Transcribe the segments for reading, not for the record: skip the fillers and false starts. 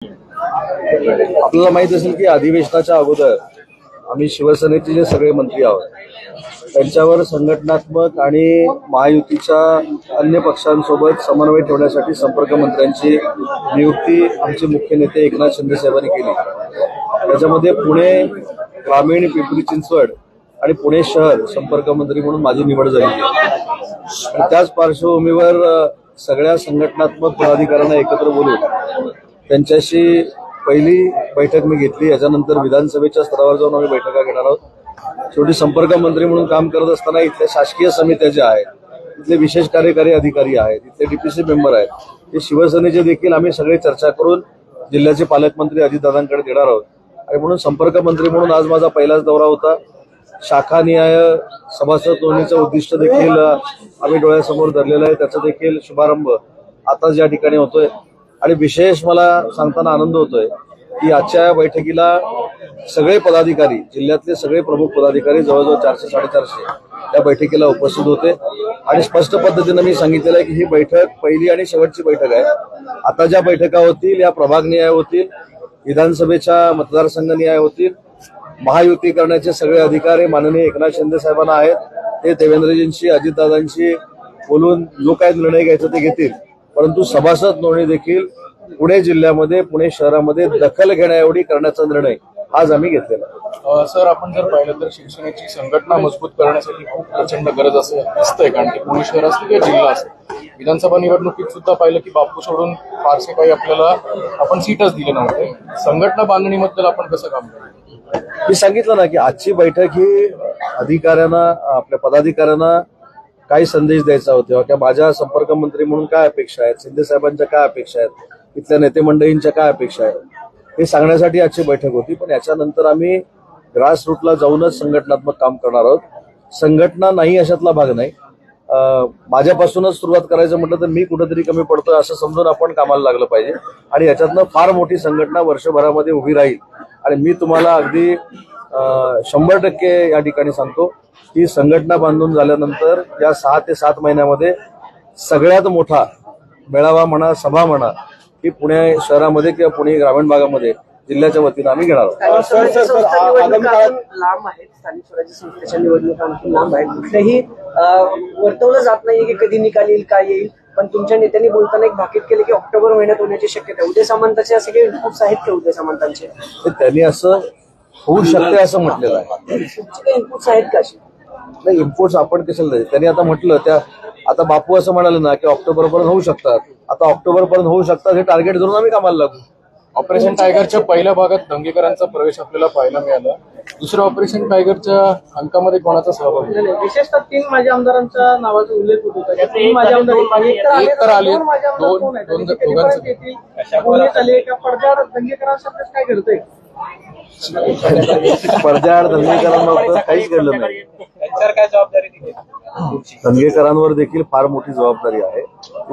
आपल्याला माहित असेल की अधिवेशनाच्या अगोदर आम्ही शिवसेनेचे जे सगळे मंत्री आहोत त्यांच्यावर संघटनात्मक आणि महायुतीच्या अन्य पक्षांसोबत समन्वय ठेवण्यासाठी संपर्क मंत्र्यांची नियुक्ती आमचे मुख्य नेते एकनाथ शिंदे साहेबांनी केली। त्याच्यामध्ये पुणे ग्रामीण, पिंपरी चिंचवड आणि पुणे शहर संपर्क मंत्री म्हणून माझी निवड झाली आणि त्याच पार्श्वभूमीवर सगळ्या संघटनात्मक पदाधिकाऱ्यांना एकत्र बोलून त्यांच्याशी पहिली बैठक मी घेतली। याच्यानंतर विधानसभेच्या स्तरावर जाऊन आम्ही बैठका घेणार आहोत। शेवटी संपर्क मंत्री म्हणून काम करत असताना इथल्या शासकीय समित्या ज्या आहेत, इथले विशेष कार्यकारी अधिकारी आहेत, इथले डीपीसी मेंबर आहेत, ते शिवसेनेचे देखील आम्ही सगळे चर्चा करून जिल्ह्याचे पालकमंत्री अजितदादांकडे देणार आहोत। आणि म्हणून संपर्क मंत्री म्हणून आज माझा पहिलाच दौरा होता। शाखानिहाय सभासद नोंदणीचं उद्दिष्ट देखील आम्ही डोळ्यासमोर धरलेलं आहे, त्याचा देखील शुभारंभ आता ज्या ठिकाणी होतोय। आणि विशेष मला सांगताना आनंद होतोय की आजच्या या बैठकीला सगळे पदाधिकारी, जिल्ह्यातले सगळे प्रमुख पदाधिकारी जवळजवळ 400-450 या बैठकीला उपस्थित होते आणि स्पष्ट पद्धतीने मी सांगितलेलं आहे की ही बैठक पहिली आणि शेवटची बैठक आहे। आता ज्या बैठका होतील या प्रभागनिहाय होतील, विधानसभेच्या मतदारसंघनिहाय होतील। महायुती करण्याचे सगळे अधिकार हे माननीय एकनाथ शिंदे साहेबांना आहेत, ते देवेंद्रजींशी अजितदादांशी बोलून जो काही निर्णय घ्यायचा ते घेतील। परंतु सभासद नोंदणी देखील पुणे जिल्ह्यामध्ये, पुणे शहरामध्ये दखल घेण्याएवढी करण्याचा निर्णय आज आम्ही घेतलेला। सर, आपण जर पाहिलं तर शिवसेनेची संघटना मजबूत करण्यासाठी खूप प्रचंड गरज असं दिसतंय, कारण की पुणे शहर असतं किंवा जिल्हा असतो। विधानसभा निवडणुकीत सुद्धा पाहिलं की बापू सोडून फारसे काही आपल्याला आपण सीटच दिले नव्हते। संघटना बांधणीबद्दल आपण कसं काम करतो? मी सांगितलं ना की आजची बैठक ही अधिकाऱ्यांना, आपल्या पदाधिकाऱ्यांना काय संदेश द्यायचा होता किंवा माझ्या संपर्क मंत्री म्हणून काय अपेक्षा आहेत, शिंदे साहेबांच्या काय अपेक्षा आहेत, इथल्या नेते मंडळींच्या काय अपेक्षा आहेत, हे सांगण्यासाठी आजची बैठक होती। पण याच्यानंतर आम्ही ग्रासरूटला जाऊनच संघटनात्मक काम करणार आहोत। संघटना नाही अशातला भाग नाही। माझ्यापासूनच सुरुवात करायचं म्हटलं तर मी कुठेतरी कमी पडतोय असं समजून आपण कामाला लागलं पाहिजे आणि याच्यातनं फार मोठी संघटना वर्षभरामध्ये उभी राहील। आणि मी तुम्हाला अगदी 100% या ठिकाणी सांगतो की संघटना बांधून झाल्यानंतर या 6 ते 7 महिन्यामध्ये सगळ्यात मोठा मेळावा म्हणा, सभा म्हणा, ही पुणे शहरामध्ये किंवा पुणे ग्रामीण भागामध्ये जिल्ह्याच्या वतीनं आम्ही घेणार आहोत। लांब आहेत, स्थानिक स्वराज्य संस्थेच्या निवडणुका आणखी लांब आहेत, कुठल्याही वर्तवलं जात नाहीये की कधी निकाल येईल, काय येईल। पण तुमच्या नेत्यांनी बोलताना एक भाकीत केले की ऑक्टोबर महिन्यात होण्याची शक्यता आहे। उदय सामंतांचे असे काही इनपुट्स आहेत का? उदय सामंतांचे त्यांनी असं होऊ शकते असं म्हटलेलं आहे। काही इनपुट्स आहेत का? नाही, इनपुट्स आपण कशाला द्यायचे? त्यांनी आता म्हटलं, त्या आता बापू असं म्हणाले ना की ऑक्टोबरपर्यंत होऊ शकतात, आता ऑक्टोबरपर्यंत होऊ शकतात हे टार्गेट धरून आम्ही कामाला लागू। ऑपरेशन टायगरच्या पहिल्या भागात दंगेकरांचा प्रवेश आपल्याला पाहायला मिळाला। दुसऱ्या ऑपरेशन टायगरच्या अंकामध्ये कोणाचा सहभाग आहे? विशेषतः 3 माजी आमदारांच्या नावाचा उल्लेख होत होता। 3 माजी आमदार एक तर आले, दोघांचे पडद्याआड दंगेकरांसारखंच काय घडतंय? पडद्याआड दंगेकरांबाबत काहीच घडलं नाही। काय जबाबदारी दिली? दंगेकरांवर देखील फार मोठी जबाबदारी आहे,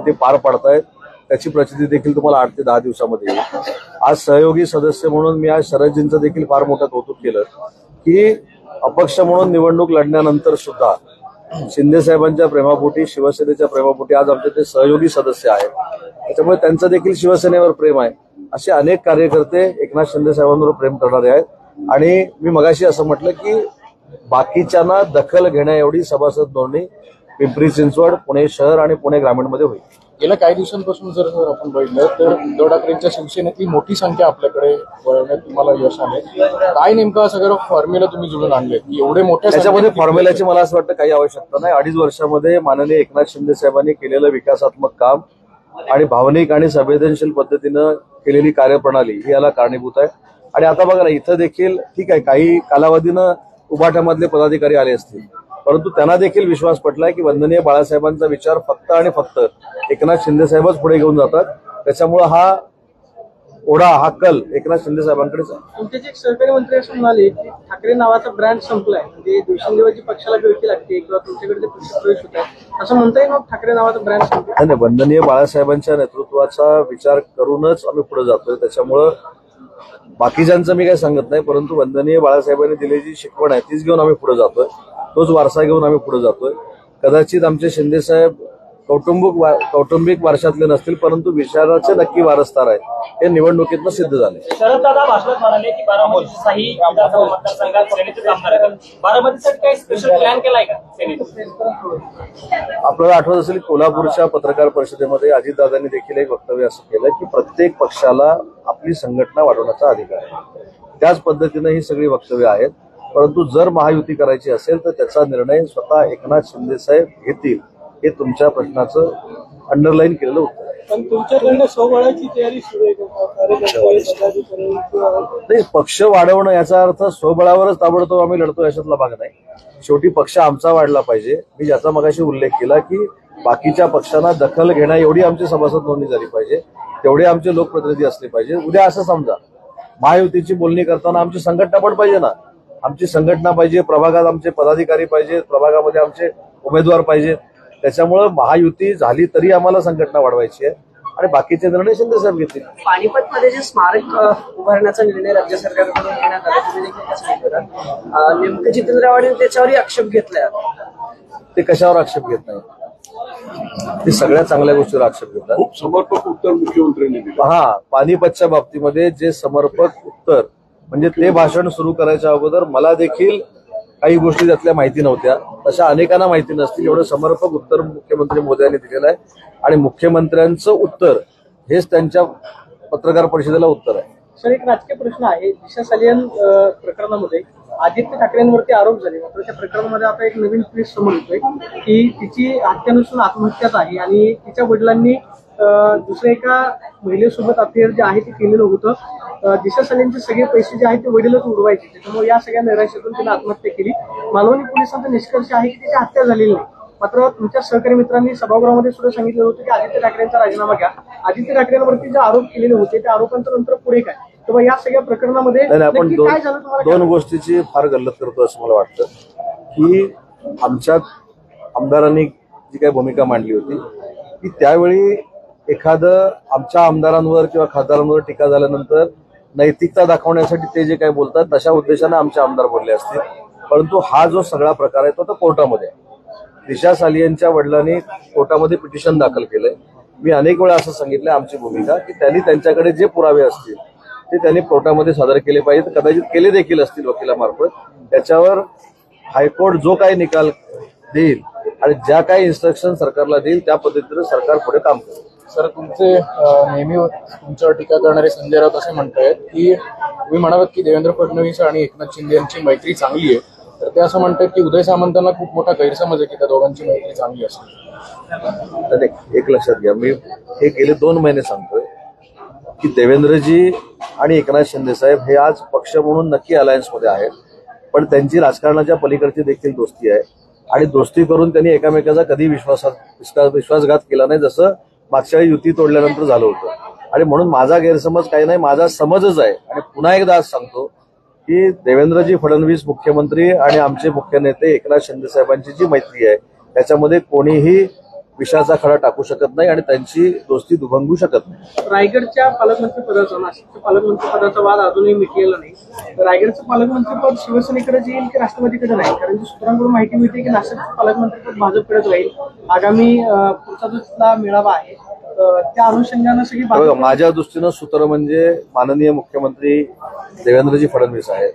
ते पार पाडतायत। त्याची प्रचिती देखील तुम्हाला 8 ते 10 दिवसामध्ये येईल। आज सहयोगी सदस्य म्हणून मी आज शरदजींचं देखील फार मोठं कौतुक केलं की अपक्ष म्हणून निवडणूक लढण्यानंतर सुद्धा शिंदे साहेबांच्या प्रेमापोटी, शिवसेनेच्या प्रेमापोटी आज आमचे ते सहयोगी सदस्य आहेत। त्याच्यामुळे त्यांचं देखील शिवसेनेवर प्रेम आहे। असे अनेक कार्यकर्ते एकनाथ शिंदे साहेबांवर प्रेम करणारे आहेत। आणि मी मगाशी असं म्हटलं की बाकीच्यांना दखल घेण्या एवढी सभासद नोंदणी पिंपरी चिंचवड, पुणे शहर आणि पुणे ग्रामीणमध्ये होईल। गेल्या काही दिवसांपासून जर आपण बघितलं तर उद्धव ठाकरेंच्या शिवसेनेतली मोठी संख्या आपल्याकडे वळवण्यात तुम्हाला यश आले। काय नेमका सगळं फॉर्म्युला तुम्ही जुळून आणले की एवढे मोठ्या? त्याच्यामध्ये फॉर्म्युल्याची मला असं वाटतं काही आवश्यकता नाही। 2.5 वर्षामध्ये माननीय एकनाथ शिंदे साहेबांनी केलेलं विकासात्मक काम आणि भावनिक आणि संवेदनशील पद्धतीनं केलेली कार्यप्रणाली ही याला कारणीभूत आहे। आणि आता बघा ना, इथं देखील ठीक आहे, काही कालावधीनं उभाठ्यामधले पदाधिकारी आले असतील, परंतु त्यांना देखील विश्वास पटलाय की वंदनीय बाळासाहेबांचा विचार फक्त आणि फक्त एकनाथ शिंदे साहेबच पुढे घेऊन जातात। त्याच्यामुळे हा ओढा, हा कल एकनाथ शिंदे साहेबांकडेच आहे। तुमचे एक सहकारी मंत्री असं म्हणाले की ठाकरे नावाचा ब्रँड संपलाय, म्हणजे दिवसेंदिवस पक्षाला गळती लागते किंवा तुमच्याकडे प्रवेश होत आहे असं म्हणता येईल? मग ठाकरे नावाचा ब्रँड संपला नाही, वंदनीय बाळासाहेबांच्या नेतृत्वाचा विचार करूनच आम्ही पुढे जातोय। त्याच्यामुळं बाकीच्यांचं मी काही सांगत नाही, परंतु वंदनीय बाळासाहेबांनी दिलेली शिकवण आहे तीच घेऊन आम्ही पुढे जातोय, तोच वारसा घेऊन आम्ही पुढे जातोय। कदाचित आमचे शिंदे साहेब कौटुंबिक वारशातले नसतील, परंतु विचाराचे नक्की वारसदार आहेत. हे निवडणुकीतनं सिद्ध झाले. शरददादा भाषणात म्हणाले की बारामतीचाही विधानसभा मतदारसंघात सेनेचे आमदार आहेत. बारामतीसाठी काही स्पेशल प्लॅन केलाय का सेनेने? आपल्याला आठवत असेल कोल्हापूरच्या पत्रकार परिषदेमध्ये अजितदादांनी देखील एक वक्तव्य असं केलं की प्रत्येक पक्षाला आपली संघटना वाढवण्याचा अधिकार आहे. त्याच पद्धतीनं ही सगळी वक्तव्य आहेत. परंतु जर महायुती करायची असेल तर त्याचा निर्णय स्वतः एकनाथ शिंदे साहेब घेतील, हे तुमच्या प्रश्नाचं अंडरलाईन केलेलं उत्तर आहे. पण तुमच्याकडनं सोबळाची तयारी सुरू आहे का? नाही, पक्ष वाढवणं याचा अर्थ स्वबळावरच ताबडतोब आम्ही लढतो याच्यातला भाग नाही. शेवटी पक्ष आमचा वाढला पाहिजे. मी ज्याचा मगाशी उल्लेख केला की बाकीच्या पक्षांना दखल घेण्या एवढी आमची सभासद नोंदणी झाली पाहिजे, तेवढे आमचे लोकप्रतिनिधी असले पाहिजे. उद्या असं समजा महायुतीची बोलणी करताना आमची संघटना पण पाहिजे ना. आमची संघटना पाहिजे, प्रभागात आमचे पदाधिकारी पाहिजे, प्रभागामध्ये आमचे उमेदवार पाहिजे. त्याच्यामुळे महायुती झाली तरी आम्हाला संघटना वाढवायची आहे आणि बाकीचे निर्णय शिंदे साहेब घेतील. पानिपतमध्ये जे स्मारक उभारण्याचा निर्णय राज्य सरकारकडून घेण्यात आला, तुम्ही देखील कसं सांगितलं, नेमकं जितेंद्र आव्हाडांनी त्याच्यावरही आक्षेप घेतलाय. ते कशावर आक्षेप घेत नाही? ते सगळ्या चांगल्या गोष्टीवर आक्षेप घेतात. समर्पक उत्तर मुख्यमंत्र्यांनी दिलं. हा, पानिपतच्या बाबतीमध्ये जे समर्पक उत्तर, म्हणजे ते भाषण सुरू करायच्या अगोदर मला देखील काही गोष्टी त्यातल्या माहिती नव्हत्या, तशा अनेकांना माहिती नसतील. एवढं समर्पक उत्तर मुख्यमंत्री मोदयांनी दिलेलं आहे आणि मुख्यमंत्र्यांचं उत्तर हेच त्यांच्या पत्रकार परिषदेला उत्तर आहे. सर, एक राजकीय प्रश्न आहे. दिशा सालियन प्रकरणामध्ये आदित्य ठाकरेंवरती आरोप झाले, मात्र त्या प्रकरणामध्ये आता एक नवीन ट्विस्ट समोर येतोय की तिची हत्या नसून आत्महत्याच आहे आणि तिच्या वडिलांनी दुसऱ्या एका महिलेसोबत अफेअर जे आहे ते केलेलं होतं. दिशा सालियनचे सगळे पैसे जे आहेत ते वडीलच उडवायचे, त्याच्यामुळे या सगळ्या नैराश्यातून तिने आत्महत्या केली. मालवणी पोलिसांचा निष्कर्ष आहे की तिची हत्या झालेली नाही. मात्र तुमच्या सहकारी मित्रांनी सभागृहामध्ये सुद्धा सांगितलं होतं की आदित्य ठाकरेंचा राजीनामा घ्या. आदित्य ठाकरेंवरती जे आरोप केलेले होते त्या आरोपांचं नंतर पुढे काय? तेव्हा या सगळ्या प्रकरणामध्ये आपण काय झालं तुम्हाला? दोन गोष्टीची फार गल्लत करतो असं मला वाटतं की आमच्या आमदारांनी जी काही भूमिका मांडली होती की त्यावेळी एखादं आमच्या आमदारांवर किंवा खासदारांवर टीका झाल्यानंतर नैतिकता दाखवण्यासाठी ते जे काही बोलतात तशा उद्देशाने आमचे आमदार बोलले असतील. परंतु हा जो सगळा प्रकार आहे तो कोर्टामध्ये आहे. दिशा सालियनच्या वडिलांनी कोर्टामध्ये पिटिशन दाखल केलंय. मी अनेक वेळा असं सांगितलंय आमची भूमिका की त्यांनी त्यांच्याकडे जे पुरावे असतील ते त्यांनी कोर्टामध्ये सादर केले पाहिजेत, कदाचित केले देखील असतील वकिलामार्फत. त्याच्यावर हायकोर्ट जो काही निकाल देईल आणि ज्या काही इन्स्ट्रक्शन सरकारला देईल त्या पद्धतीने सरकार पुढे काम करेल. सर, तुमचे नेहमी तुमच्यावर टीका करणारे संजय राऊत असे म्हणतायत की तुम्ही म्हणालात की देवेंद्र फडणवीस आणि एकनाथ शिंदे यांची मैत्री चांगली आहे, तर ते असं म्हणतात की उदय सामंतांना खूप मोठा गैरसमज आहे की त्या दोघांची मैत्री चांगली असते. एक लक्षात घ्या, मी हे गेले 2 महिने सांगतोय की देवेंद्रजी आणि एकनाथ शिंदे साहेब हे आज पक्ष म्हणून नक्की अलायन्समध्ये आहेत, पण त्यांची राजकारणाच्या पलीकडची देखील दोस्ती आहे आणि दोस्ती करून त्यांनी एकमेकाचा कधी विश्वासघात केला नाही, जसं मागच्या वेळी युती तोडल्यानंतर झालं होतं. आणि म्हणून माझा गैरसमज काही नाही, माझा समजच आहे. आणि पुन्हा एकदा आज सांगतो की देवेंद्रजी फडणवीस मुख्यमंत्री आणि आमचे मुख्य नेते एकनाथ शिंदे साहेबांची जी मैत्री आहे त्याच्यामध्ये कोणीही विषाचा खडा टाकू शकत नाही आणि त्यांची दोस्ती दुभंगू शकत नाही. रायगडच्या पालकमंत्री पदाचा, नाशिकच्या पालकमंत्री पदाचा वाद अजूनही मिटलेला नाही. रायगडचं पालकमंत्री पद शिवसेनेकडेच येईल की राष्ट्रवादीकडे नाही? कारण सूत्रांकडून माहिती मिळते की नाशिकचं पालकमंत्री पद भाजपकडेच राहील. आगामी पुढचा जो मेळावा आहे त्या अनुषंगानं सगळी माझ्या दृष्टीनं सूत्र म्हणजे माननीय मुख्यमंत्री देवेंद्रजी फडणवीस आहेत,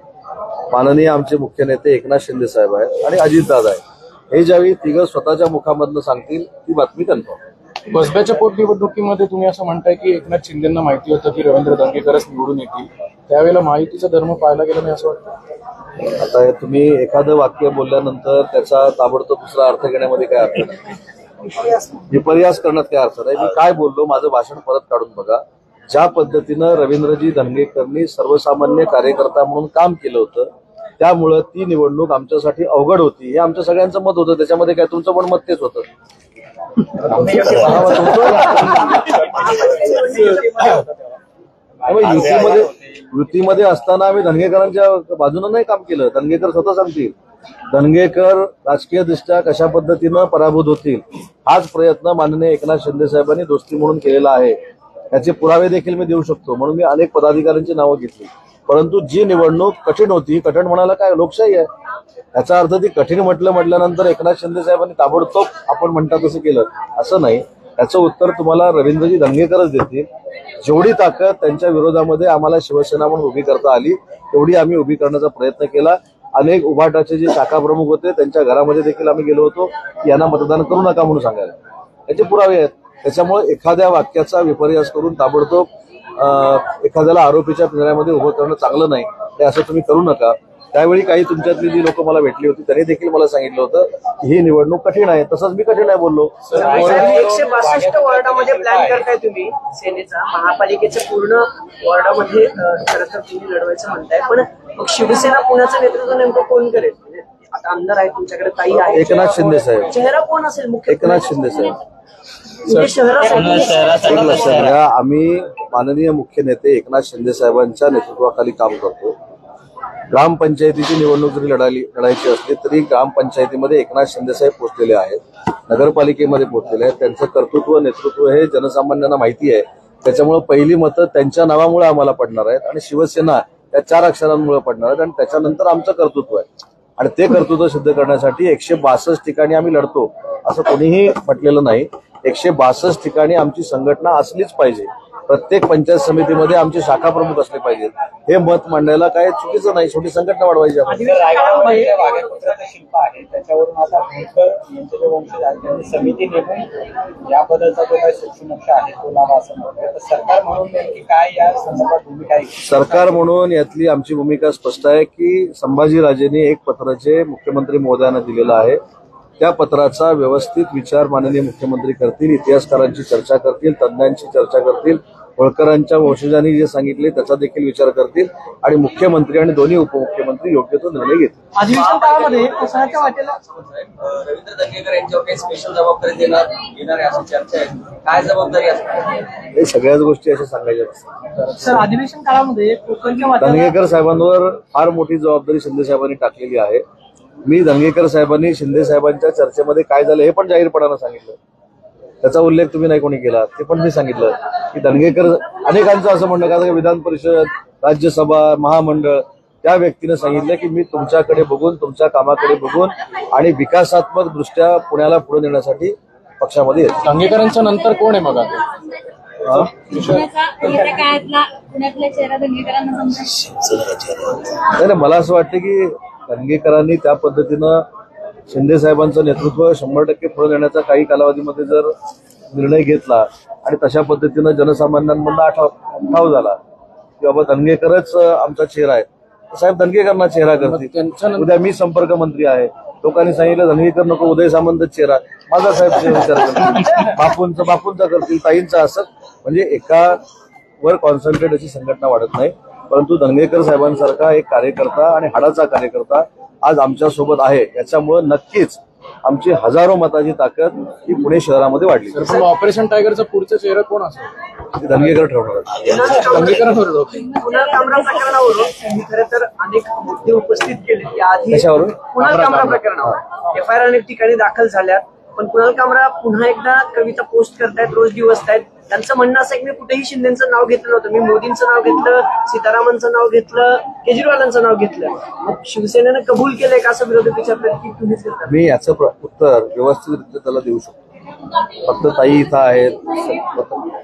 माननीय आमचे मुख्य नेते एकनाथ शिंदे साहेब आहेत आणि अजितदादा आहेत. हे ज्यावेळी तिघं स्वतःच्या मुखामधनं सांगतील ती बातमी कन्फर्म. कसब्याच्या पोटनिवडणुकीमध्ये तुम्ही असं म्हणताय की एकनाथ शिंदेंना माहिती होतं की रवींद्र दंगेकरच निवडून येतील, त्यावेळेला महायुतीचा धर्म पाहायला गेला नाही असं वाटतं? आता तुम्ही एखादं वाक्य बोलल्यानंतर त्याचा ताबडतोब दुसरा अर्थ घेण्यामध्ये काय अर्थ नाही, विपर्यास करण्यात काय अर्थ नाही. मी काय बोललो माझं भाषण परत काढून बघा. ज्या पद्धतीनं रवींद्रजी धंगेकरनी सर्वसामान्य कार्यकर्ता म्हणून काम केलं होतं त्यामुळं ती निवडणूक आमच्यासाठी अवघड होती हे आमच्या सगळ्यांचं मत होतं. त्याच्यामध्ये काय तुमचं पण मत तेच होतं. युतीमध्ये असताना आम्ही धनगेकरांच्या बाजूनं नाही काम केलं. धनगेकर स्वतः सांगतील धनगेकर राजकीय दृष्ट्या कशा पद्धतीनं पराभूत होतील हाच प्रयत्न माननीय एकनाथ शिंदे साहेबांनी दोस्ती म्हणून केलेला आहे. त्याचे पुरावे देखील मी देऊ शकतो. म्हणून मी अनेक पदाधिकाऱ्यांची नावं घेतली. परंतु जी निवडणूक कठीण होती, कठीण म्हणायला काय लोकशाही आहे, याचा अर्थ ती कठीण म्हटल्यानंतर एकनाथ शिंदे साहेबांनी ताबडतोब आपण म्हणता तसं केलं असं नाही. याचं उत्तर तुम्हाला रवींद्रजी धंगेकरच देतील. जेवढी ताकद त्यांच्या विरोधामध्ये आम्हाला शिवसेना म्हणून उभी करता आली तेवढी आम्ही उभी करण्याचा प्रयत्न केला. अनेक उभाटाचे जे शाखा प्रमुख होते त्यांच्या घरामध्ये देखील आम्ही गेलो होतो की यांना मतदान करू नका म्हणून सांगायला. याचे पुरावे आहेत. त्याच्यामुळे एखाद्या वाक्याचा विपर्यास करून ताबडतोब एखाद्याला आरोपीच्या पिंजऱ्यामध्ये उभं करणं चांगलं नाही. ते असं तुम्ही करू नका. त्यावेळी काही तुमच्यातली जी लोक मला भेटली होती त्यांनी देखील मला सांगितलं होतं की ही निवडणूक कठीण आहे. तसंच मी कठीण आहे बोललो. 162 वॉर्डामध्ये प्लॅन करताय तुम्ही सेनेचा, महापालिकेच्या पूर्ण वॉर्डामध्ये खरं तर तुम्ही लढवायचं म्हणताय. पण मग शिवसेना पुण्याचं नेतृत्व नेमकं कोण करेल? म्हणजे आता आमदार आहे तुमच्याकडे, ताई आहे, एकनाथ शिंदे साहेब. चेहरा कोण असेल मुख्य? एकनाथ शिंदे साहेब. म्हणजे शहरासाठी एक लक्षात घ्या, आम्ही माननीय मुख्य नेते एकनाथ शिंदे साहेबांच्या नेतृत्वाखाली काम करतो. ग्रामपंचायतीची निवडणूक जरी लढायची असली तरी ग्रामपंचायतीमध्ये एकनाथ शिंदे साहेब पोहोचलेले आहेत, नगरपालिकेमध्ये पोहोचलेले आहेत. त्यांचं कर्तृत्व नेतृत्व हे जनसामान्यांना माहिती आहे. त्याच्यामुळे पहिली मतं त्यांच्या नावामुळे आम्हाला पडणार आहेत आणि शिवसेना त्या 4 अक्षरांमुळे पडणार आहेत आणि त्याच्यानंतर आमचं कर्तृत्व आहे. आणि ते कर्तृत्व सिद्ध करण्यासाठी 162 ठिकाणी आम्ही लढतो असं कोणीही म्हटलेलं नाही. 162 ठिकाणी आमची संघटना असलीच पाहिजे. प्रत्येक पंचायत समितीमध्ये आमचे शाखा प्रमुख असले पाहिजेत. हे मत मांडायला काय चुकीचं नाही. छोटी संघटना वाढवायची आपण. शिल्प आहे त्याच्यावरून आता यांचे जे वंशज आहेत त्यांनी समिती नेमून याबद्दलचा जो काही सूक्ष्मक्ष आहे तो लावा असं म्हणतोय. तर सरकार म्हणून नेमकी काय या संदर्भात भूमिका आहे? सरकार म्हणून यातली आमची भूमिका स्पष्ट आहे की संभाजीराजेंनी एक पत्र जे मुख्यमंत्री महोदयांना दिलेलं आहे त्या पत्राचा व्यवस्थित विचार माननीय मुख्यमंत्री करतील, इतिहासकारांची चर्चा करतील, तज्ज्ञांची चर्चा करतील, होळकरांच्या वंशजांनी जे सांगितले त्याचा देखील विचार करतील आणि मुख्यमंत्री आणि दोन्ही उपमुख्यमंत्री योग्य तो निर्णय घेतील. अधिवेशन काळामध्ये कोसळच्या वाटेला रवींद्र धंगेकर यांच्यावर काही स्पेशल जबाबदारी देणार आहे अशी चर्चा आहे. काय जबाबदारी असणार? हे सगळ्याच गोष्टी अशा सांगायच्या असतात. सर, अधिवेशन काळामध्ये कोकणच्या वाटेला धंगेकर साहेबांवर फार मोठी जबाबदारी शिंदे साहेबांनी टाकलेली आहे. मी धंगेकर साहेबांनी शिंदे साहेबांच्या चर्चेमध्ये काय झालं हे पण जाहीरपणानं सांगितलं. त्याचा उल्लेख तुम्ही नाही कोणी केला ते पण मी सांगितलं की धंगेकर अनेकांचं असं म्हणणं का विधान परिषद, राज्यसभा, महामंडळ त्या व्यक्तीनं सांगितलं की मी तुमच्याकडे बघून, तुमच्या कामाकडे बघून आणि विकासात्मक दृष्ट्या पुण्याला पुढे नेण्यासाठी पक्षामध्ये येतो. धंगेकरांच्या नंतर कोण आहे मग आता? पुण्यातल्या चेहरा धंगेकरांना नाही, मला असं वाटतं की धंगेकरांनी त्या पद्धतीनं शिंदे साहेबांचं नेतृत्व 100% पुढे नेण्याचा काही कालावधीमध्ये जर निर्णय घेतला आणि तशा पद्धतीनं जनसामान्यांमधला ठाव झाला की बाबा धंगेकरच आमचा चेहरा आहे, साहेब धंगेकरांना चेहरा करतील. उद्या मी संपर्क मंत्री आहे, लोकांनी सांगितलं धंगेकर नको, उदय सामंत चेहरा, माझा साहेब विचार करतील, बापूंचा करतील, ताईंचा, असं म्हणजे एकावर कॉन्सन्ट्रेट अशी संघटना वाढत नाही. परंतु धंगेकर साहेबांसारखा एक कार्यकर्ता आणि हाडाचा कार्यकर्ता आज आमच्यासोबत आहे याच्यामुळे नक्कीच आमची हजारो मताची ताकद ही पुणे शहरामध्ये वाढली. पण ऑपरेशन टायगरचा पुढचा चेहरा कोण असेल? धंगेकर ठरवणार. धंगेकर ठरवलं. कुणाल कामरा प्रकरणावरून मी खरं तर अनेक मुद्दे उपस्थित केले याआधी. कशावरून? कुणाल कामरा प्रकरणावर एफआयआर अनेक ठिकाणी दाखल झाल्यात. पण कुणाल कामरा पुन्हा एकदा कविता पोस्ट करतायत, रोज दिवसतायत. त्यांचं म्हणणं असं की मी कुठेही शिंदेचं नाव घेतलं नव्हतं, मी मोदींचं नाव घेतलं, सीतारामनचं नाव घेतलं, केजरीवालांचं नाव घेतलं. मग शिवसेनेनं कबूल केलंय का असं विरोधक विचारतात की तुम्हीच घेतलं? मी याचं उत्तर व्यवस्थितरित्या त्याला देऊ शकतो. फक्त ताई इथं आहेत,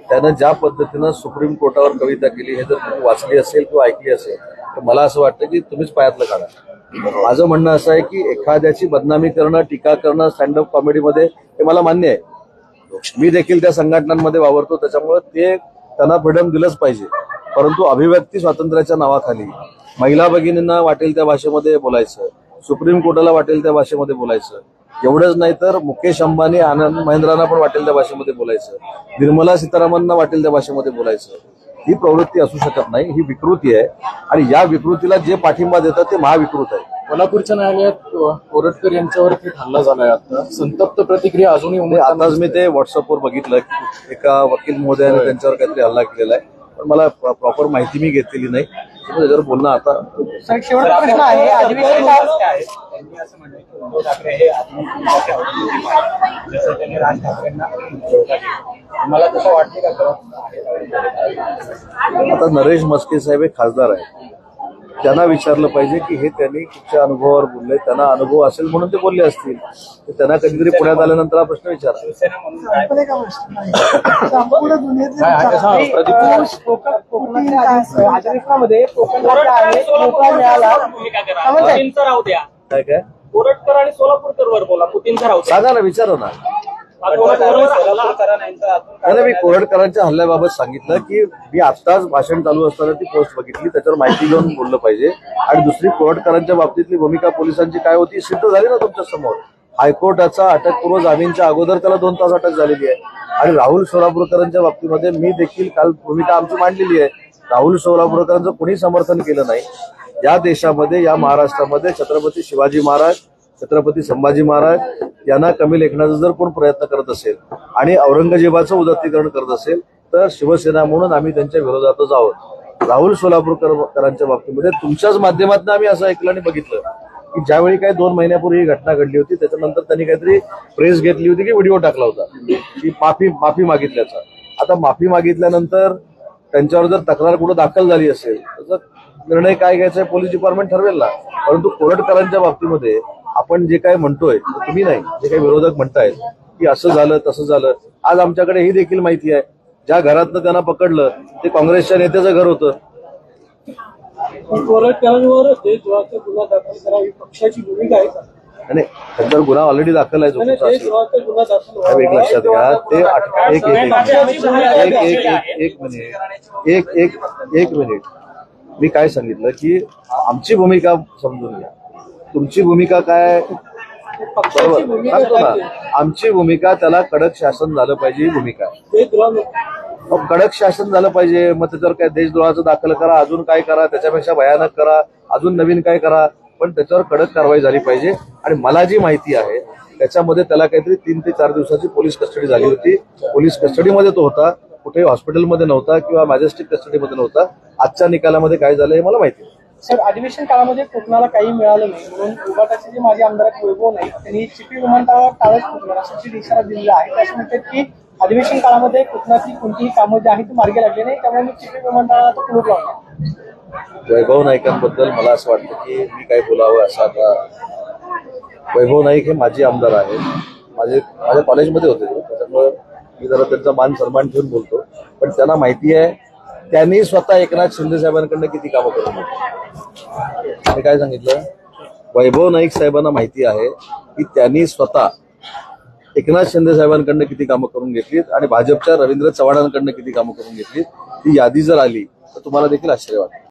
त्यानं ज्या पद्धतीनं सुप्रीम कोर्टावर कविता केली हे जर तुम्ही वाचली असेल किंवा ऐकली असेल तर मला असं वाटतं की तुम्हीच पायातलं काढा. माझं म्हणणं असं आहे की एखाद्याची बदनामी करणं, टीका करणं स्टँडअप कॉमेडीमध्ये हे मला मान्य आहे. मी देखील त्या संघटनांमध्ये वावरतो, त्याच्यामुळे ते त्यांना फ्रीडम दिलंच पाहिजे. परंतु अभिव्यक्ती स्वातंत्र्याच्या नावाखाली महिला भगिनींना वाटेल त्या भाषेमध्ये बोलायचं, सुप्रीम कोर्टाला वाटेल त्या भाषेमध्ये बोलायचं, एवढंच नाही तर मुकेश अंबानी, आनंद महिंद्रांना पण वाटेल त्या भाषेमध्ये बोलायचं, निर्मला सीतारामनना वाटेल त्या भाषेमध्ये बोलायचं, ही प्रवृत्ती असू शकत नाही. ही विकृती आहे आणि या विकृतीला जे पाठिंबा देतात ते महाविकृत आहे. कोल्हापूरच्या न्यायालयात कोरटकर यांच्यावर थेट हल्ला झालाय. आता संतप्त प्रतिक्रिया अजूनही आताच मी ते व्हॉट्सअपवर बघितलं की एका वकील महोदयाने त्यांच्यावर काहीतरी हल्ला केलेला आहे, पण मला प्रॉपर माहिती मी घेतलेली नाही, त्याच्यावर बोलणं आता. शेवटचा प्रश्न आहे, अधिवेशन त्यांनी असं म्हणलं की उद्धव ठाकरे हे जसं त्यांनी राज ठाकरेंना मला तसं वाटते का? आता नरेश म्हस्के साहेब हे खासदार आहेत त्यांना विचारलं पाहिजे की हे त्यांनी कुठच्या अनुभवावर बोलले, त्यांना अनुभव असेल म्हणून ते बोलले असतील. तर त्यांना कधीतरी पुण्यात आल्यानंतर हा प्रश्न विचारा. शिवसेना म्हणून काय कोकणातल्या अधिवेशनामध्ये कोकण राज्य आहे मोकळा मिळाला. काय काय कोरटकर आणि सोलापूरकर वर बोला, पुतींचा राहू सांगा ना, विचारा ना. त्याला मी कोरडकरांच्या हल्ल्याबाबत सांगितलं की मी आत्ताच भाषण चालू असताना ती पोस्ट बघितली, त्याच्यावर माहिती घेऊन बोललं पाहिजे. आणि दुसरी कोरडकरांच्या बाबतीतली भूमिका पोलिसांची काय होती सिद्ध झाली ना तुमच्या समोर. हायकोर्टाचा अटकपूर्व जामीनच्या अगोदर त्याला 2 तास अटक झालेली आहे. आणि राहुल सोलापूरकरांच्या बाबतीमध्ये मी देखील काल भूमिका आमची मांडलेली आहे. राहुल सोलापूरकरांचं कोणी समर्थन केलं नाही. या देशामध्ये, या महाराष्ट्रामध्ये छत्रपती शिवाजी महाराज, छत्रपती संभाजी महाराज यांना कमी लेखण्याचा जर कोण प्रयत्न करत असेल आणि औरंगजेबाचं उदात्तीकरण करत असेल तर शिवसेना म्हणून आम्ही त्यांच्या विरोधातच आहोत. राहुल सोलापूरकरांच्या बाबतीमध्ये तुमच्याच माध्यमातून आम्ही असं ऐकलं आणि बघितलं की ज्यावेळी काही 2 महिन्यापूर्वी ही घटना घडली होती त्याच्यानंतर त्यांनी काहीतरी प्रेस घेतली होती की व्हिडिओ टाकला होता की माफी मागितल्याचा. आता माफी मागितल्यानंतर त्यांच्यावर जर तक्रार कुठं दाखल झाली असेल तर निर्णय काय घ्यायचा आहे पोलीस डिपार्टमेंट ठरवेल ना. परंतु कोरटकरांच्या बाबतीमध्ये आपण जे काय म्हणतोय, तुम्ही नाही, जे काही विरोधक म्हणतायत की असं झालं तसं झालं, आज आमच्याकडे ही देखील माहिती आहे ज्या घरातनं त्यांना पकडलं ते काँग्रेसच्या नेत्याचं घर होतं. कोरटकरांवर देशद्रोहाचा गुन्हा दाखल करावी पक्षाची भूमिका आहे का? नाही, त्यांच्यावर गुन्हा ऑलरेडी दाखल आहे. जो तुमचा असेल देशद्रोहाचा गुन्हा दाखल एक लक्षात घ्या. ते एक मिनिट मी काय सांगितलं की आमची भूमिका समजून घ्या. तुमची भूमिका काय बरोबर सांगतो ना. आमची भूमिका त्याला कडक शासन झालं पाहिजे ही भूमिका आहे. कडक शासन झालं पाहिजे. मग त्याच्यावर काय देशद्रोहाचं दाखल करा, अजून काय करा, त्याच्यापेक्षा भयानक करा, अजून नवीन काय करा, पण त्याच्यावर कडक कारवाई झाली पाहिजे. आणि मला जी माहिती आहे त्याच्यामध्ये त्याला काहीतरी 3 ते 4 दिवसाची पोलीस कस्टडी झाली होती. पोलीस कस्टडीमध्ये तो होता, कुठेही हॉस्पिटलमध्ये नव्हता किंवा मॅजेस्टिक कस्टडीमध्ये नव्हता. आजच्या निकालामध्ये काय झालं हे मला माहिती आहे. सर, अधिवेशन काळामध्ये कोकणाला काही मिळालं नाही म्हणून उभाटाचे जे माजी आमदार वैभव नाईक त्यांनी चिपी विमानतळावर टाळच फुटणार असा इशारा दिलेला आहे. ते असं म्हणतात की अधिवेशन काळामध्ये कोकणातली कोणतीही कामं जी आहेत ती मार्गी लागली नाही, त्यामुळे मी चिपी विमानतळाला तो कुलूप लावणार. वैभव नाईकांबद्दल मला असं वाटतं की मी काय बोलावं असं आता. वैभव नाईक हे माजी आमदार आहेत. माझ्या कॉलेजमध्ये होते त्याच्यामुळे मी जरा त्यांचा मान सन्मान ठेवून बोलतो. पण त्यांना माहिती आहे त्यांनी स्वतः एकनाथ शिंदे साहेबांकडनं किती कामं करून घेतली. मी काय सांगितलं, वैभव नाईक साहेबांना माहिती आहे की त्यांनी स्वतः एकनाथ शिंदे साहेबांकडनं किती कामं करून घेतलीत आणि भाजपच्या रवींद्र चव्हाणांकडनं किती कामं करून घेतलीत. ती यादी जर आली तर तुम्हाला देखील आश्चर्य वाटेल.